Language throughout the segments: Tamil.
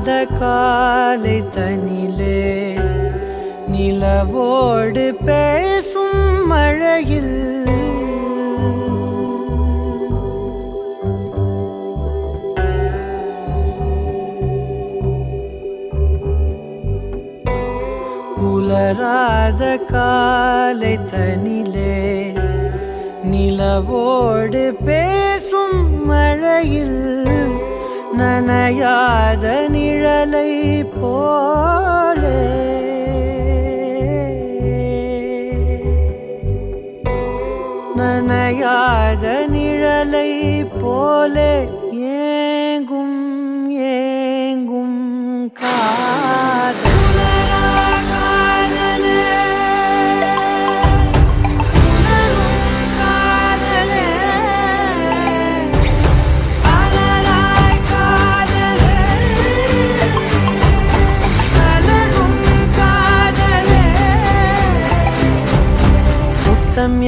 புலராத காலை தனிலே நிலவோடு பேசும் மழையில் புலராத காலை தனிலே நிலவோடு பேசும் மழையில் நனையாத நிழலை போலே நனையாத நிழலை போலே ஏங்கும் ஏங்கும் காதல்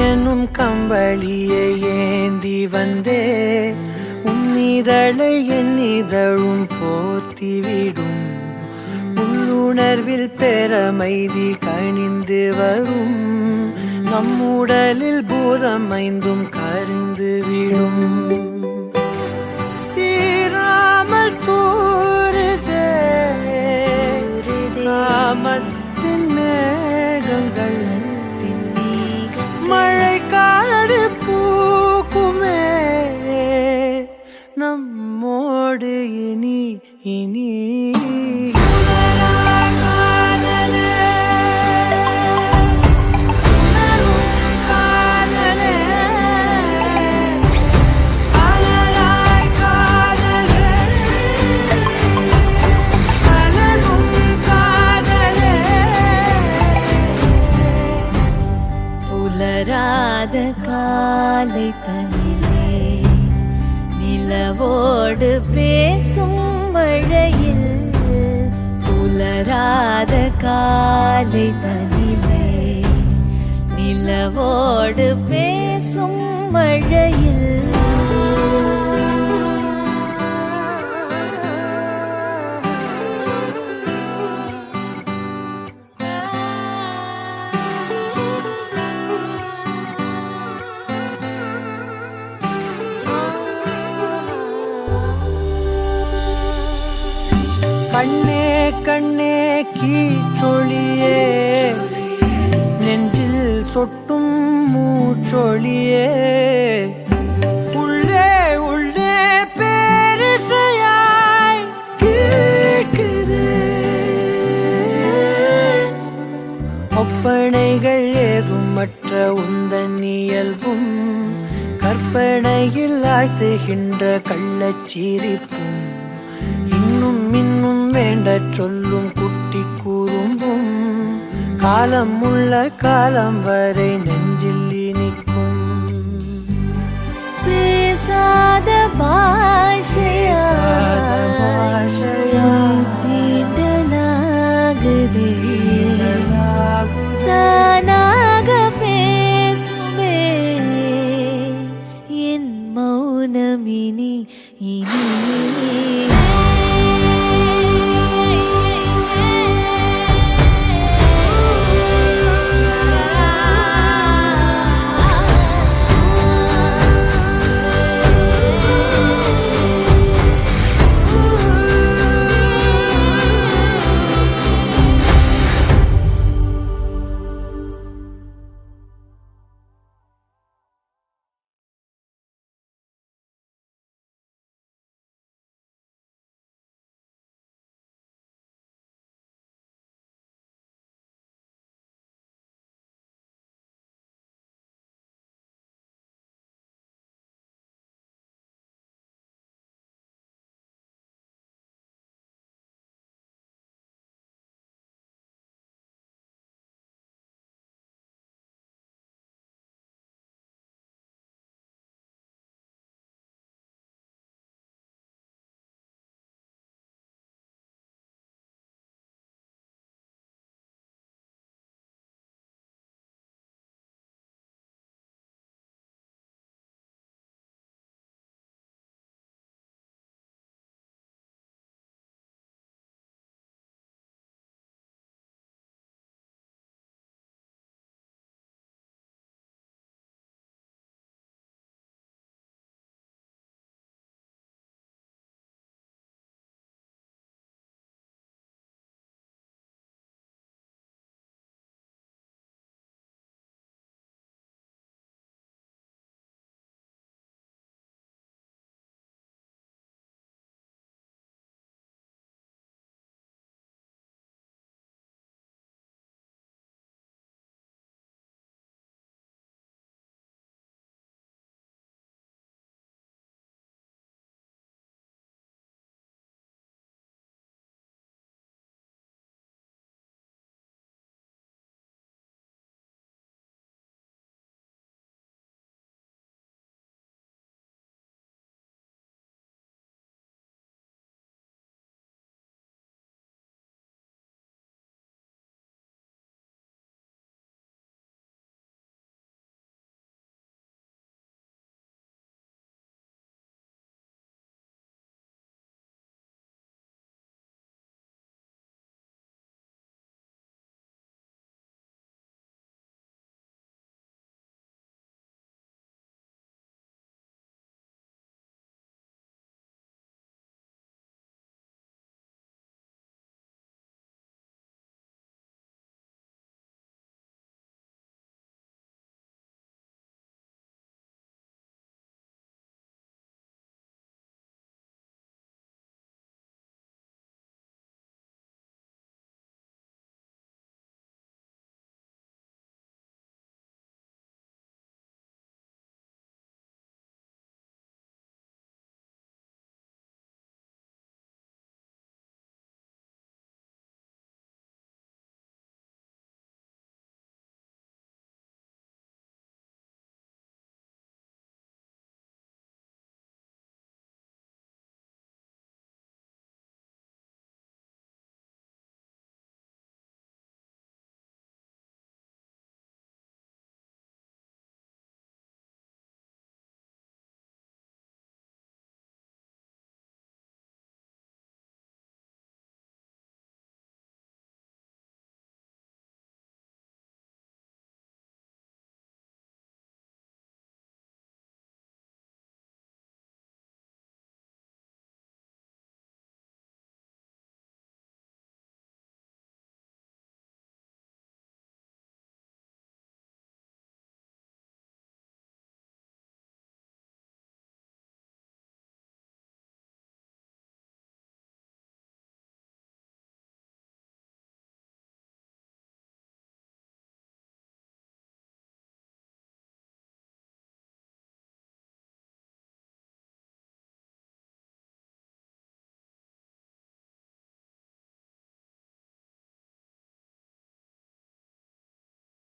எனும் கம்பளியை ஏந்தி வந்தே உன்னிதழை என்னிதழும் போர்த்திவிடும் உள்ளுணர்வில் பெறமைதி கணிந்து வரும் நம்முடலில் பூதம் ஐந்தும் கரிந்து விடும் தீராமல் தூருதே காமத்தின் மேகங்கள் மழை காடு பூக்குமே நம்மோடு இனி இனி புலராத காலை தனிலே நிலவோடு பேசும் மழையில் புலராத காலை தனிலே நிலவோடு பேசும் மழையில் கண்ணே கண்ணே கீச்சொழியே நெஞ்சில் சொட்டும் மூச்சொழியே உள்ளே உள்ளே பேரிசையாய் கேட்குது ஒப்பனைகள் ஏதும் மற்ற உந்தன் இயல்பும் கற்பனையில் ஆழ்த்துகின்ற கள்ளச்சிரிப்பும் இன்னும் இன்னும் வேண்ட சொல்லும் குட்டி கூறும்பும் காலம் உள்ள காலம் வரை நெஞ்சில் இனிக்கும் பேசாத பாஷையா தீண்டலாகுதே